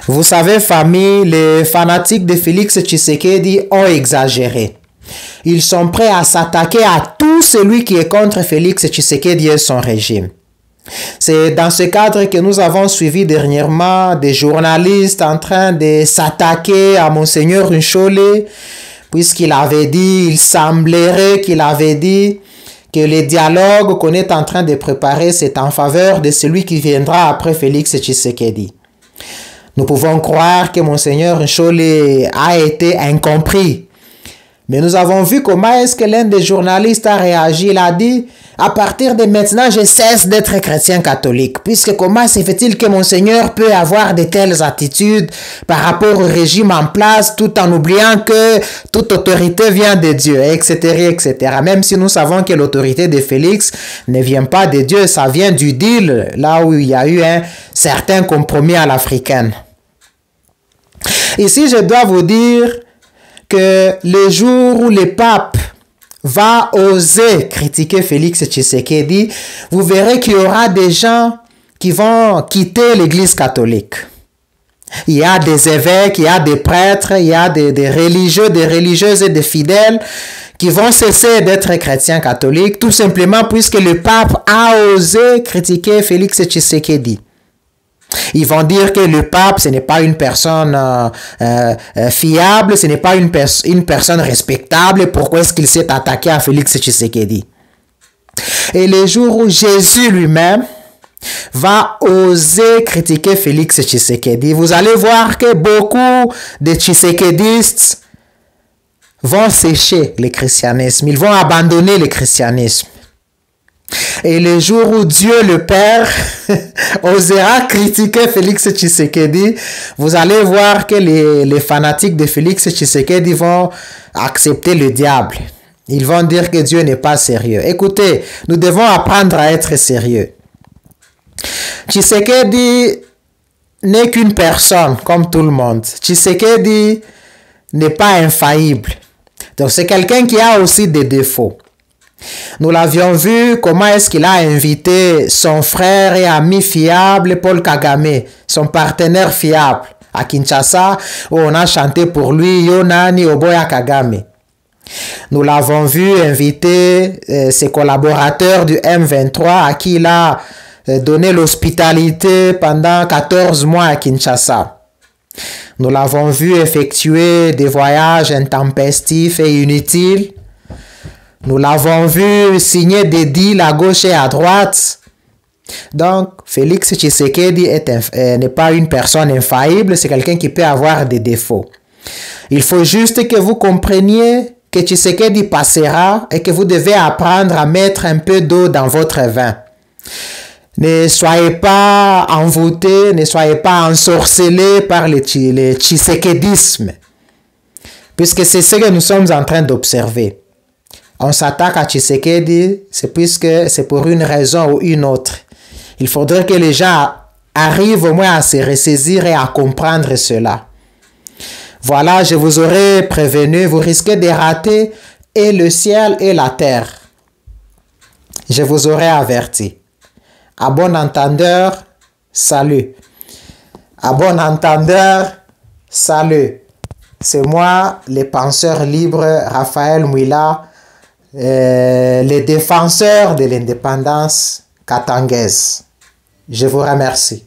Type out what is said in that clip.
Vous savez, famille, les fanatiques de Félix Tshisekedi ont exagéré. Ils sont prêts à s'attaquer à tout celui qui est contre Félix Tshisekedi et son régime. C'est dans ce cadre que nous avons suivi dernièrement des journalistes en train de s'attaquer à Monseigneur Nchole, puisqu'il avait dit, il semblerait qu'il avait dit que le dialogue qu'on est en train de préparer, c'est en faveur de celui qui viendra après Félix Tshisekedi. Nous pouvons croire que Monseigneur Nchole a été incompris. Mais nous avons vu comment est-ce que l'un des journalistes a réagi. Il a dit, à partir de maintenant, je cesse d'être chrétien catholique. Puisque comment se fait-il que Monseigneur peut avoir de telles attitudes par rapport au régime en place, tout en oubliant que toute autorité vient de Dieu, etc., etc. Même si nous savons que l'autorité de Félix ne vient pas de Dieu, ça vient du deal, là où il y a eu un certain compromis à l'africaine. Ici, je dois vous dire que le jour où le pape va oser critiquer Félix Tshisekedi, vous verrez qu'il y aura des gens qui vont quitter l'église catholique. Il y a des évêques, il y a des prêtres, il y a des religieux, des religieuses et des fidèles qui vont cesser d'être chrétiens catholiques, tout simplement puisque le pape a osé critiquer Félix Tshisekedi. Ils vont dire que le pape, ce n'est pas une personne fiable, ce n'est pas une personne respectable. Pourquoi est-ce qu'il s'est attaqué à Félix Tshisekedi? Et le jour où Jésus lui-même va oser critiquer Félix Tshisekedi, vous allez voir que beaucoup de Tshisekedistes vont sécher le christianisme, ils vont abandonner le christianisme. Et le jour où Dieu le Père osera critiquer Félix Tshisekedi, vous allez voir que les fanatiques de Félix Tshisekedi vont accepter le diable. Ils vont dire que Dieu n'est pas sérieux. Écoutez, nous devons apprendre à être sérieux. Tshisekedi n'est qu'une personne comme tout le monde. Tshisekedi n'est pas infaillible. Donc c'est quelqu'un qui a aussi des défauts. Nous l'avions vu comment est-ce qu'il a invité son frère et ami fiable Paul Kagame, son partenaire fiable à Kinshasa, où on a chanté pour lui Yonani Oboya Kagame. Nous l'avons vu inviter ses collaborateurs du M23 à qui il a donné l'hospitalité pendant 14 mois à Kinshasa. Nous l'avons vu effectuer des voyages intempestifs et inutiles. Nous l'avons vu signer des deals à gauche et à droite. Donc, Félix Tshisekedi n'est pas une personne infaillible, c'est quelqu'un qui peut avoir des défauts. Il faut juste que vous compreniez que Tshisekedi passera et que vous devez apprendre à mettre un peu d'eau dans votre vin. Ne soyez pas envoûtés, ne soyez pas ensorcelés par le tshisekedisme, puisque c'est ce que nous sommes en train d'observer. On s'attaque à Tshisekedi, c'est puisque c'est pour une raison ou une autre. Il faudrait que les gens arrivent au moins à se ressaisir et à comprendre cela. Voilà, je vous aurais prévenu, vous risquez de rater et le ciel et la terre. Je vous aurais averti. À bon entendeur, salut. À bon entendeur, salut. C'est moi, le penseur libre Raphaël Mouila, les défenseurs de l'indépendance katangaise. Je vous remercie.